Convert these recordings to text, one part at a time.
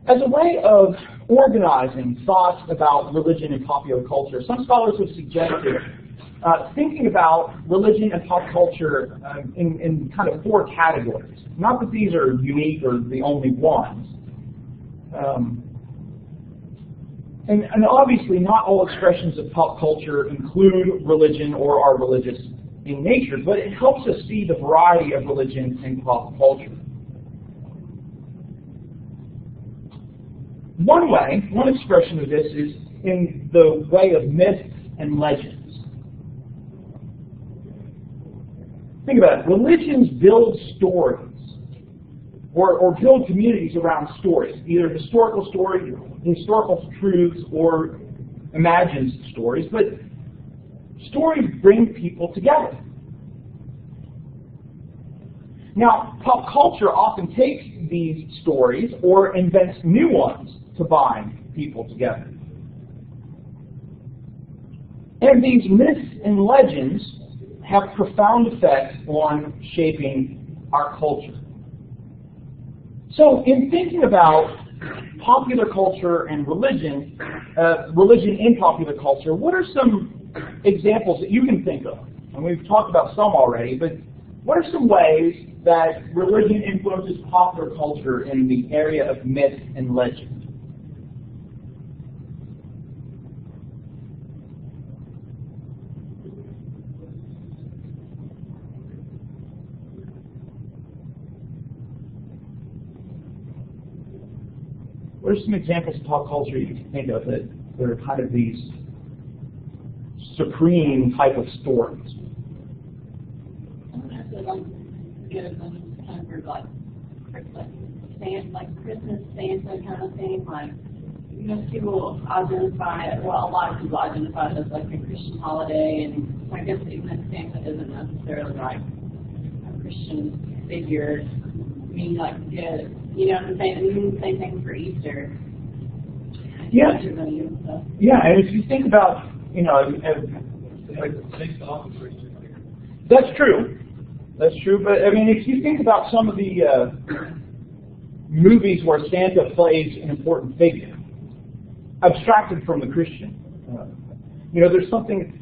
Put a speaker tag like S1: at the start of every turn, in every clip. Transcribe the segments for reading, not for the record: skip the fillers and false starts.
S1: As a way of organizing thoughts about religion and popular culture, some scholars have suggested thinking about religion and pop culture in kind of four categories. Not that these are unique or the only ones. And obviously not all expressions of pop culture include religion or are religious in nature, but it helps us see the variety of religion in pop culture. One expression of this is in the way of myths and legends. Think about it. Religions build stories or build communities around stories, either historical stories, historical truths, or imagined stories. But stories bring people together. Now, pop culture often takes these stories or invents new ones to bind people together. And these myths and legends have profound effects on shaping our culture. So in thinking about popular culture and religion, religion in popular culture, what are some examples that you can think of? And we've talked about some already, but what are some ways that religion influences popular culture in the area of myth and legend? What are some examples of pop culture you can think of that are kind of these supreme type of stories?
S2: Get a bunch of time for like Christmas Santa kind of thing. Like, you know, people identify it, well, a lot of people identify it as like a Christian holiday, and I guess even if Santa isn't necessarily like a Christian figure, I mean, like good. You know what I'm saying? And even the same thing for Easter.
S1: Yeah. Yeah, and if you think about, you know, that's true. That's true, but I mean, if you think about some of the movies where Santa plays an important figure, abstracted from the Christian, you know, there's something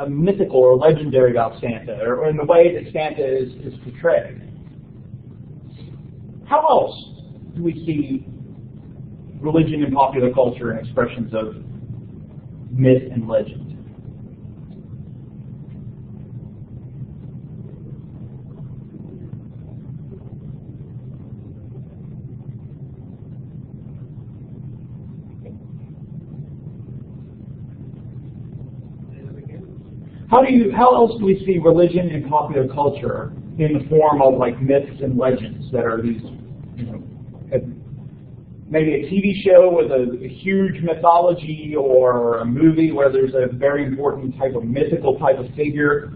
S1: mythical or legendary about Santa, or in the way that Santa is portrayed. How else do we see religion in popular culture and expressions of myth and legend? How else do we see religion in popular culture in the form of like myths and legends that are these, you know, maybe a TV show with a huge mythology, or a movie where there's a very important type of mythical type of figure?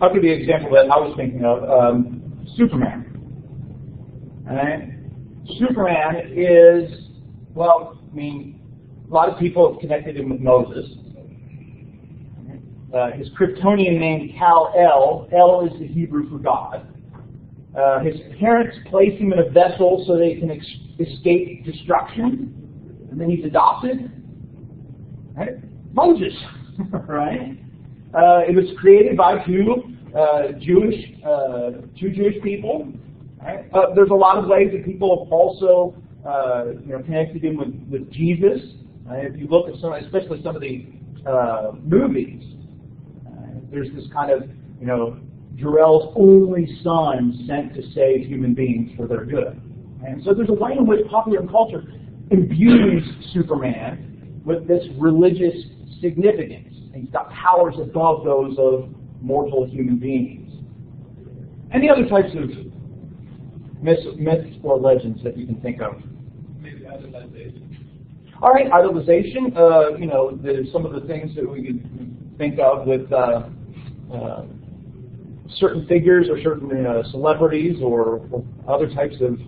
S1: I'll give you an example that I was thinking of. Superman. All right? Superman is, well, I mean, a lot of people have connected him with Moses. His Kryptonian name, Kal-El. El is the Hebrew for God. His parents place him in a vessel so they can escape destruction. And then he's adopted. Right? Moses. Right? It was created by two Jewish people. Right? There's a lot of ways that people have also connected him with Jesus. If you look at some, especially some of the movies, there's this kind of, you know, Jor-El's only son sent to save human beings for their good. And so there's a way in which popular culture imbues Superman with this religious significance. And he's got powers above those of mortal human beings. Any other types of myths or legends that you can think of?
S3: Maybe idolization.
S1: All right, idolization. You know, there's some of the things that we could think of with certain figures or certain celebrities or other types of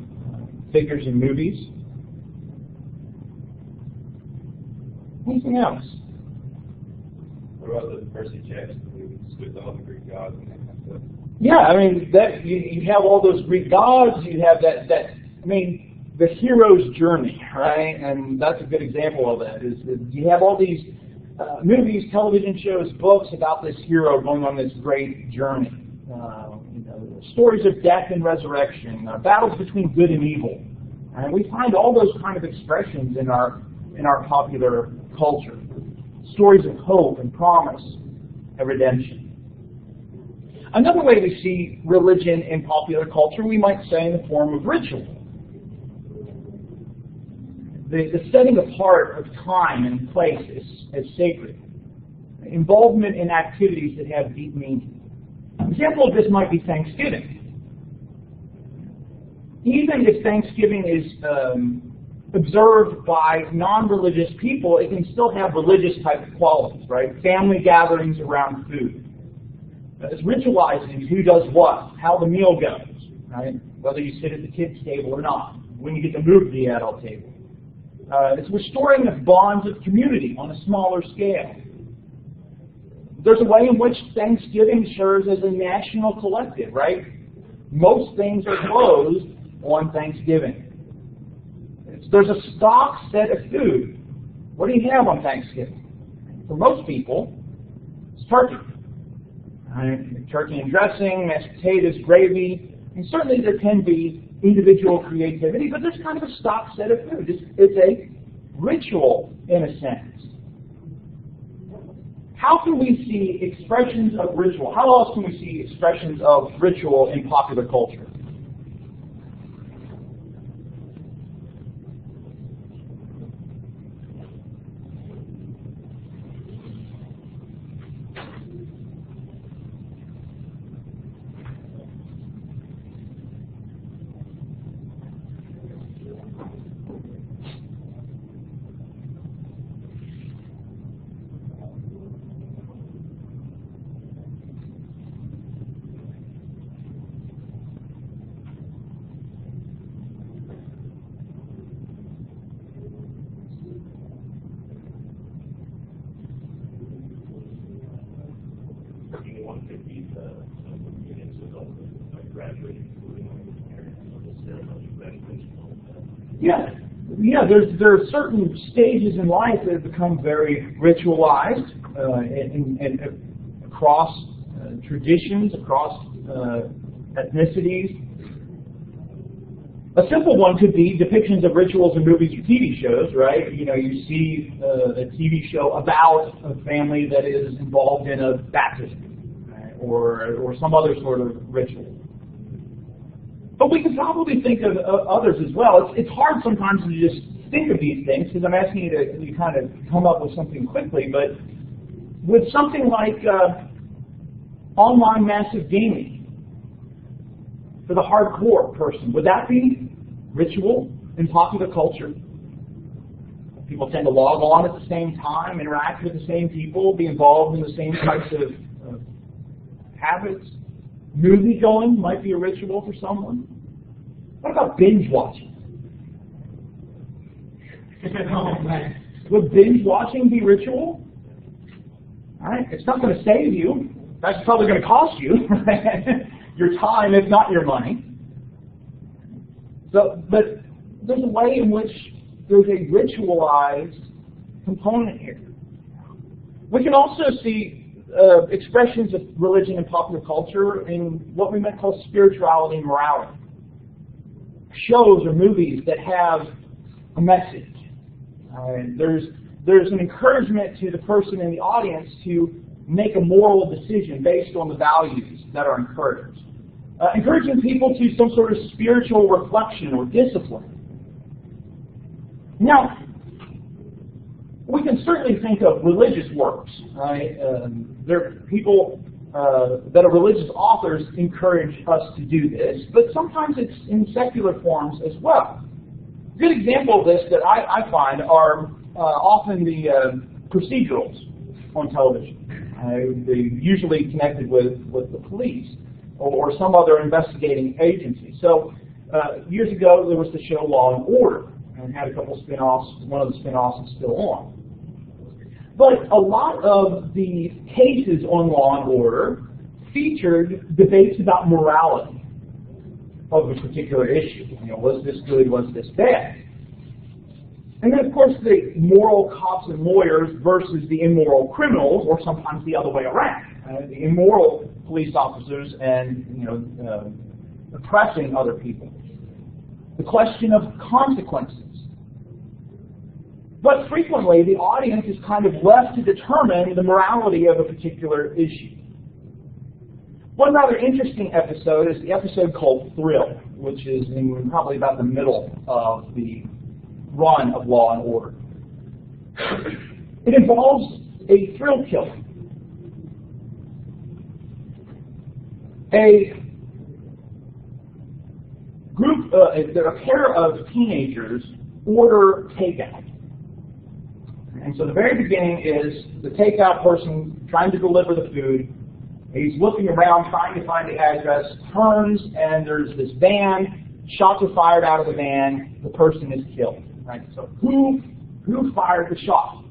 S1: figures in movies. Anything else?
S3: What about the Percy Jackson movies with all the Greek gods and that kind of stuff?
S1: Yeah, I mean, that you have all those Greek gods, you have that I mean, the hero's journey, right? And that's a good example of that, is that you have all these movies, television shows, books about this hero going on this great journey. Stories of death and resurrection, battles between good and evil. And we find all those kind of expressions in our popular culture. Stories of hope and promise and redemption. Another way we see religion in popular culture, we might say in the form of ritual. The setting apart of time and place as sacred. Involvement in activities that have deep meaning. An example of this might be Thanksgiving. Even if Thanksgiving is observed by non-religious people, it can still have religious type of qualities, right? Family gatherings around food. It's ritualizing who does what, how the meal goes, right? Whether you sit at the kids' table or not, when you get to move to the adult table. It's restoring the bonds of community on a smaller scale. There's a way in which Thanksgiving serves as a national collective, right? Most things are closed on Thanksgiving. There's a stock set of food. What do you have on Thanksgiving? For most people, it's turkey. Right? Turkey and dressing, mashed potatoes, gravy, and certainly there can be individual creativity, but there's kind of a stock set of food. It's a ritual in a sense. How can we see expressions of ritual? How else can we see expressions of ritual in popular culture? Yeah. There are certain stages in life that have become very ritualized and across traditions, across ethnicities. A simple one could be depictions of rituals in movies or TV shows, right? You see a TV show about a family that is involved in a baptism, right? or some other sort of ritual. But we can probably think of others as well. It's hard sometimes to just think of these things because I'm asking you to kind of come up with something quickly. But with something like online massive gaming for the hardcore person, would that be ritual in popular culture? People tend to log on at the same time, interact with the same people, be involved in the same types of habits. Movie going might be a ritual for someone. What about binge watching? Would binge watching be ritual? All right, it's not going to save you. That's probably going to cost you your time, if not your money. So, but there's a way in which there's a ritualized component here. We can also see expressions of religion in popular culture in what we might call spirituality and morality. Shows or movies that have a message. There's an encouragement to the person in the audience to make a moral decision based on the values that are encouraged. Encouraging people to some sort of spiritual reflection or discipline. Now, we can certainly think of religious works. Right? There are people that are religious authors encourage us to do this, but sometimes it's in secular forms as well. A good example of this that I find are often the procedurals on television. They're usually connected with the police or some other investigating agency. So years ago there was the show Law and Order, and had a couple spin-offs. One of the spin-offs is still on. But a lot of the cases on Law and Order featured debates about morality of a particular issue. Was this good? Was this bad? And then, of course, the moral cops and lawyers versus the immoral criminals, or sometimes the other way around. The immoral police officers and oppressing other people. The question of consequences. But frequently, the audience is kind of left to determine the morality of a particular issue. One rather interesting episode is the episode called Thrill, which is in probably about the middle of the run of Law and Order. It involves a thrill killer. A pair of teenagers order takeout. And so the very beginning is the takeout person trying to deliver the food. He's looking around trying to find the address, turns, and there's this van. Shots are fired out of the van. The person is killed. Right? So who fired the shot?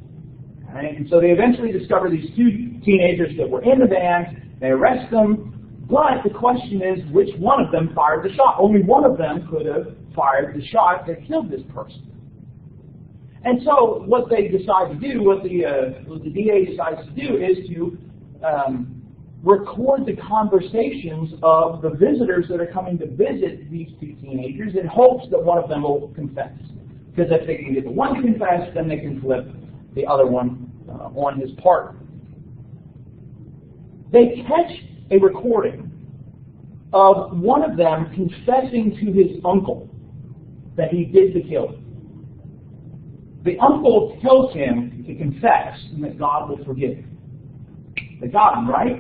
S1: Right? And so they eventually discover these two teenagers that were in the van. They arrest them. But the question is, which one of them fired the shot? Only one of them could have fired the shot that killed this person. And so what they decide to do, what the DA decides to do, is to record the conversations of the visitors that are coming to visit these two teenagers in hopes that one of them will confess. Because if they can get the one to confess, then they can flip the other one on his part. They catch a recording of one of them confessing to his uncle that he did the killing. The uncle tells him to confess and that God will forgive him. They got him, right?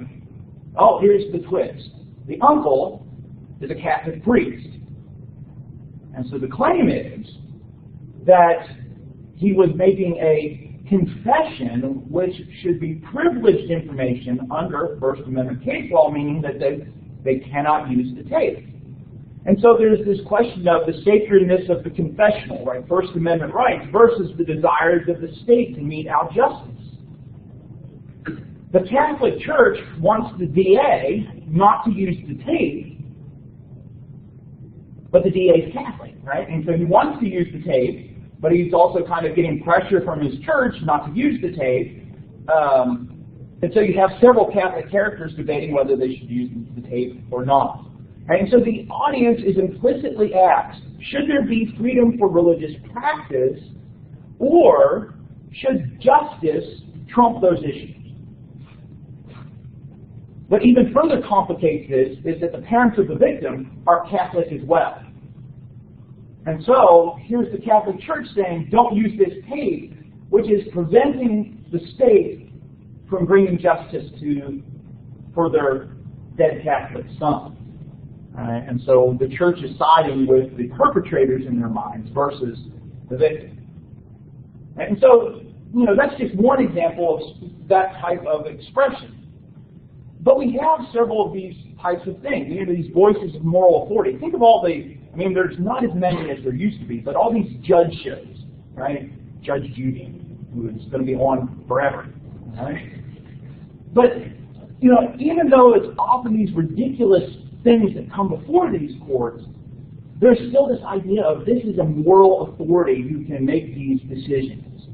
S1: Oh, here's the twist. The uncle is a Catholic priest. And so the claim is that he was making a confession which should be privileged information under First Amendment case law, meaning that they cannot use the tape. And so there's this question of the sacredness of the confessional, right? First Amendment rights versus the desires of the state to mete out justice. The Catholic Church wants the DA not to use the tape, but the DA is Catholic, right? And so he wants to use the tape, but he's also kind of getting pressure from his church not to use the tape. And so you have several Catholic characters debating whether they should use the tape or not. And so the audience is implicitly asked, should there be freedom for religious practice, or should justice trump those issues? What even further complicates this is that the parents of the victim are Catholic as well. And so here's the Catholic Church saying, don't use this tape, which is preventing the state from bringing justice for their dead Catholic son. And so the church is siding with the perpetrators in their minds versus the victim. And so, that's just one example of that type of expression. But we have several of these types of things, these voices of moral authority. Think of all there's not as many as there used to be, but all these judge shows, right? Judge Judy, who is going to be on forever, right? But, even though it's often these ridiculous things that come before these courts, there's still this idea of this is a moral authority who can make these decisions.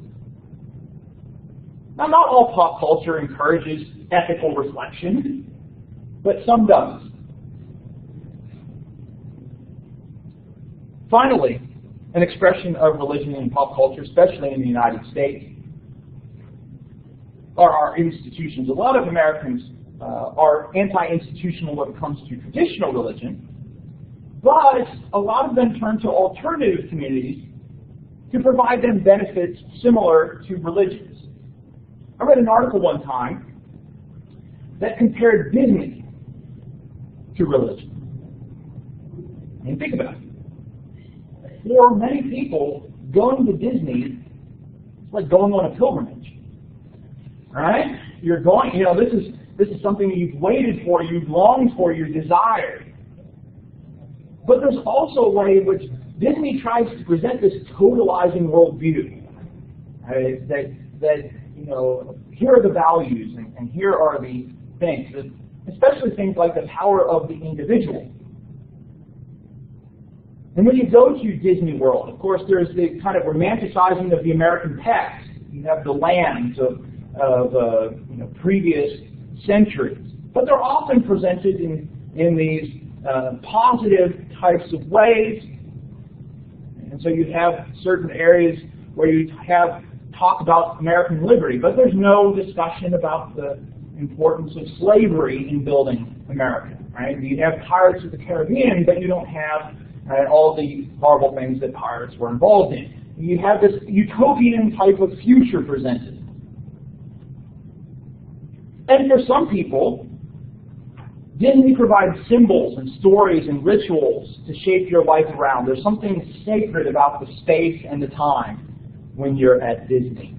S1: Now, not all pop culture encourages ethical reflection, but some does. Finally, an expression of religion in pop culture, especially in the United States, are our institutions. A lot of Americans are anti-institutional when it comes to traditional religion, but a lot of them turn to alternative communities to provide them benefits similar to religions. I read an article one time that compared Disney to religion. And think about it. For many people, going to Disney is like going on a pilgrimage. Right? You're going, this is something that you've waited for, you've longed for, you've desired. But there's also a way in which Disney tries to present this totalizing worldview. That that, here are the values and here are the things, especially things like the power of the individual. And when you go to Disney World, of course, there's the kind of romanticizing of the American past. You have the lands of previous centuries, but they're often presented in these positive types of ways. And so you have certain areas where you have talk about American liberty, but there's no discussion about the importance of slavery in building America. Right? You have Pirates of the Caribbean, but you don't have all the horrible things that pirates were involved in. You have this utopian type of future presented. And for some people, Disney provides symbols and stories and rituals to shape your life around. There's something sacred about the space and the time when you're at Disney.